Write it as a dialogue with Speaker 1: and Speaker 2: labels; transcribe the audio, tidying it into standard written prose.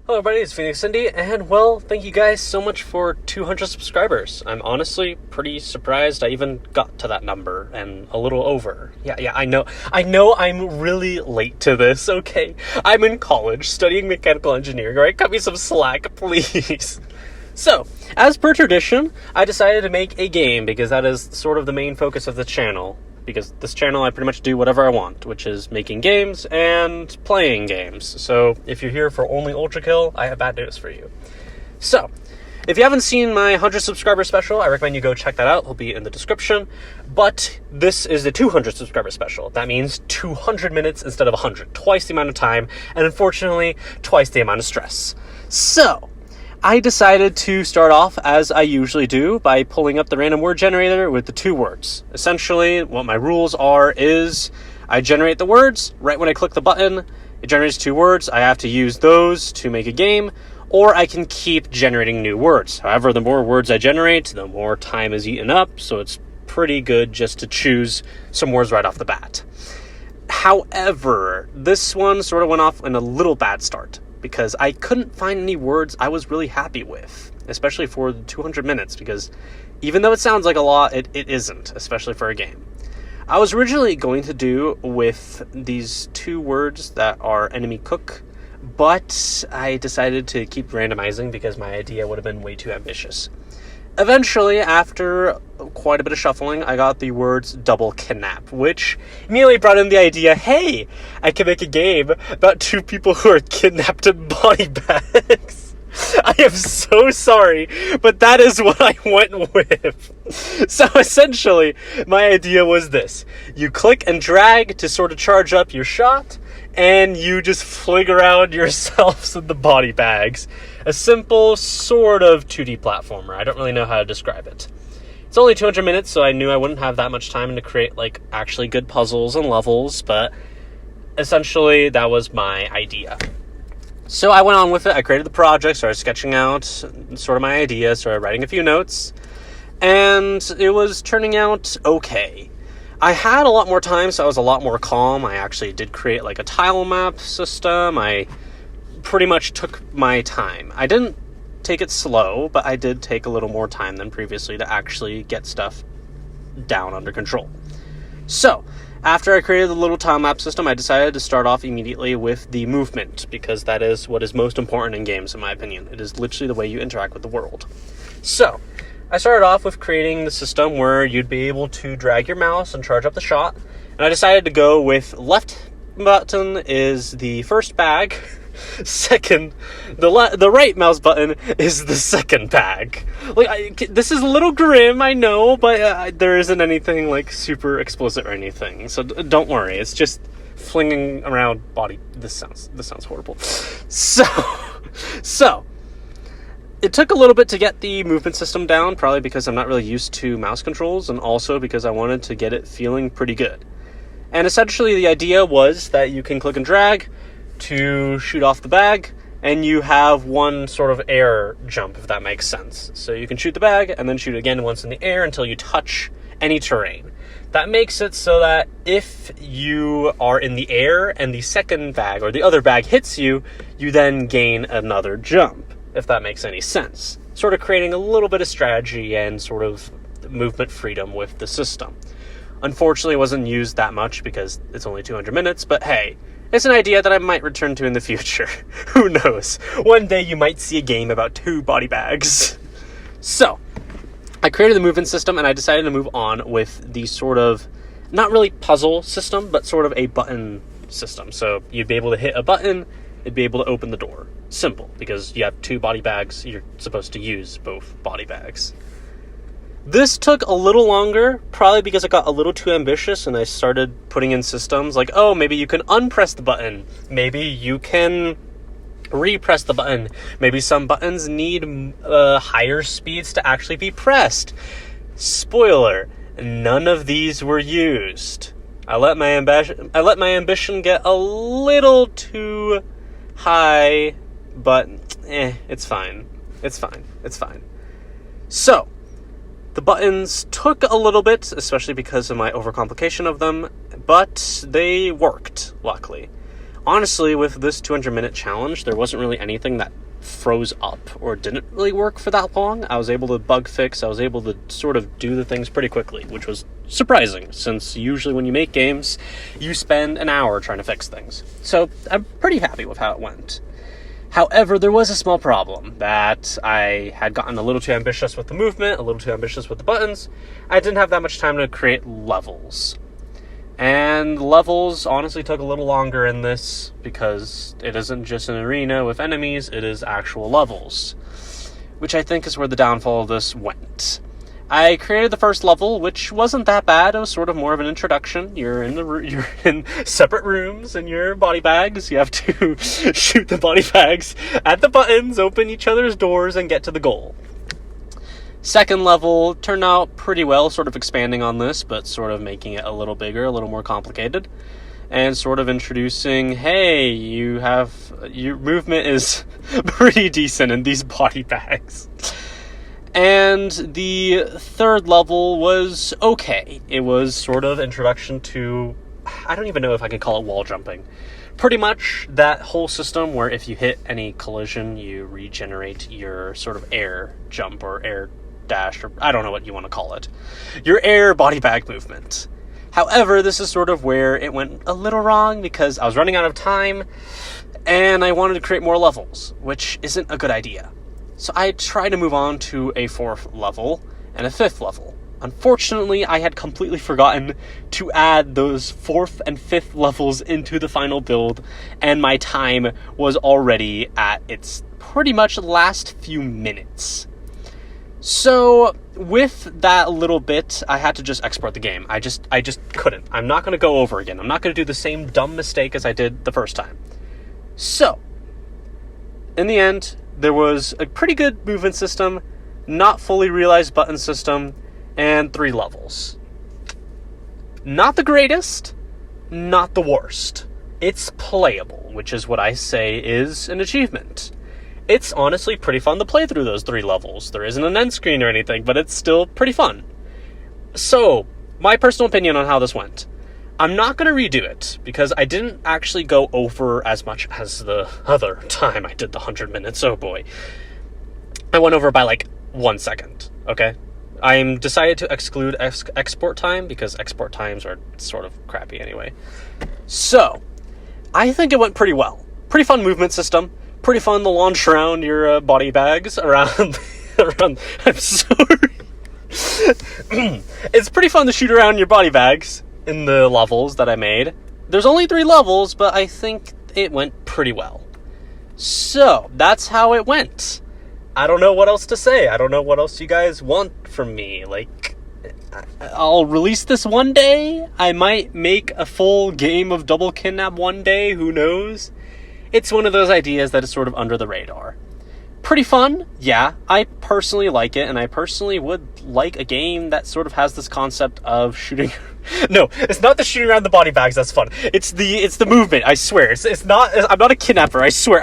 Speaker 1: Hello everybody, it's Phoenix Indy, and well, thank you guys so much for 200 subscribers. I'm honestly pretty surprised I even got to that number, and a little over. Yeah, I know I'm really late to this, okay? I'm in college, studying mechanical engineering, alright? Cut me some slack, please. So, as per tradition, I decided to make a game, because that is sort of the main focus of the channel. Because this channel, I pretty much do whatever I want, which is making games and playing games. So, if you're here for only Ultra Kill, I have bad news for you. So, if you haven't seen my 100 subscriber special, I recommend you go check that out. It'll be in the description. But this is the 200 subscriber special. That means 200 minutes instead of 100. Twice the amount of time, and unfortunately, twice the amount of stress. So, I decided to start off, as I usually do, by pulling up the random word generator with the two words. Essentially, what my rules are is I generate the words right when I click the button. It generates two words. I have to use those to make a game, or I can keep generating new words. However, the more words I generate, the more time is eaten up, so it's pretty good just to choose some words right off the bat. However, this one sort of went off in a little bad start, because I couldn't find any words I was really happy with, especially for the 200 minutes, because even though it sounds like a lot, it isn't, especially for a game. I was originally going to do with these two words that are enemy cook, but I decided to keep randomizing because my idea would have been way too ambitious. Eventually, after quite a bit of shuffling, I got the words double kidnap, which immediately brought in the idea, hey, I can make a game about two people who are kidnapped in body bags. I am so sorry, but that is what I went with. So essentially, my idea was this. You click and drag to sort of charge up your shot, and you just fling around yourselves in the body bags. A simple, sort of 2D platformer. I don't really know how to describe it. It's only 200 minutes, so I knew I wouldn't have that much time to create, actually good puzzles and levels, but essentially, that was my idea. So I went on with it. I created the project, started sketching out sort of my idea, started writing a few notes, and it was turning out okay. I had a lot more time, so I was a lot more calm. I actually did create a tile map system. I pretty much took my time. I didn't take it slow, but I did take a little more time than previously to actually get stuff down under control. So, after I created the little tile map system, I decided to start off immediately with the movement, because that is what is most important in games, in my opinion. It is literally the way you interact with the world. So, I started off with creating the system where you'd be able to drag your mouse and charge up the shot, and I decided to go with left button is the first bag, second, the right mouse button is the second bag. This is a little grim, I know, but there isn't anything super explicit or anything, so don't worry. It's just flinging around body. This sounds horrible. So it took a little bit to get the movement system down, probably because I'm not really used to mouse controls, and also because I wanted to get it feeling pretty good. And essentially the idea was that you can click and drag to shoot off the bag, and you have one sort of air jump, if that makes sense. So you can shoot the bag, and then shoot again once in the air until you touch any terrain. That makes it so that if you are in the air and the second bag, or the other bag, hits you, you then gain another jump, if that makes any sense. Sort of creating a little bit of strategy and sort of movement freedom with the system. Unfortunately, it wasn't used that much because it's only 200 minutes, but hey, it's an idea that I might return to in the future. Who knows? One day you might see a game about two body bags. So, I created the movement system, and I decided to move on with the sort of, not really puzzle system, but sort of a button system. So, you'd be able to hit a button, it'd be able to open the door. Simple, because you have two body bags, you're supposed to use both body bags. This took a little longer, probably because I got a little too ambitious and I started putting in systems like, oh, maybe you can unpress the button. Maybe you can repress the button. Maybe some buttons need higher speeds to actually be pressed. Spoiler, none of these were used. I let my ambition get a little too high, but it's fine. It's fine. So, the buttons took a little bit, especially because of my overcomplication of them, but they worked, luckily. Honestly, with this 200-minute challenge, there wasn't really anything that froze up or didn't really work for that long. I was able to bug fix, I was able to sort of do the things pretty quickly, which was surprising, since usually when you make games, you spend an hour trying to fix things. So I'm pretty happy with how it went. However, there was a small problem that I had gotten a little too ambitious with the movement, a little too ambitious with the buttons. I didn't have that much time to create levels. And levels honestly took a little longer in this because it isn't just an arena with enemies, it is actual levels, which I think is where the downfall of this went. I created the first level, which wasn't that bad. It was sort of more of an introduction. You're in separate rooms in your body bags. You have to shoot the body bags at the buttons, open each other's doors, and get to the goal. Second level turned out pretty well, sort of expanding on this, but sort of making it a little bigger, a little more complicated, and sort of introducing, hey, your movement is pretty decent in these body bags. And the third level was okay. It was sort of introduction to, I don't even know if I can call it wall jumping. Pretty much that whole system where if you hit any collision, you regenerate your sort of air jump or air dash, or I don't know what you want to call it. Your air body bag movement. However, this is sort of where it went a little wrong because I was running out of time and I wanted to create more levels, which isn't a good idea. So I tried to move on to a 4th level and a 5th level. Unfortunately, I had completely forgotten to add those 4th and 5th levels into the final build, and my time was already at its pretty much last few minutes. So, with that little bit, I had to just export the game. I just couldn't. I'm not going to go over again. I'm not going to do the same dumb mistake as I did the first time. So, in the end, there was a pretty good movement system, not fully realized button system, and 3 levels. Not the greatest, not the worst. It's playable, which is what I say is an achievement. It's honestly pretty fun to play through those 3 levels. There isn't an end screen or anything, but it's still pretty fun. So, my personal opinion on how this went. I'm not going to redo it, because I didn't actually go over as much as the other time I did the 100 minutes, oh boy. I went over by like 1 second, okay? I'm decided to exclude export time, because export times are sort of crappy anyway. So, I think it went pretty well. Pretty fun movement system. Pretty fun to launch around your body bags around. I'm sorry. It's pretty fun to shoot around your body bags in the levels that I made. There's only 3 levels, but I think it went pretty well. So, that's how it went. I don't know what else to say. I don't know what else you guys want from me. Like, I'll release this one day. I might make a full game of Double Kidnap one day. Who knows? It's one of those ideas that is sort of under the radar. Pretty fun, yeah. I personally like it, and I personally would like a game that sort of has this concept of shooting. No, it's not the shooting around the body bags that's fun. It's the movement. I swear. It's not. I'm not a kidnapper. I swear.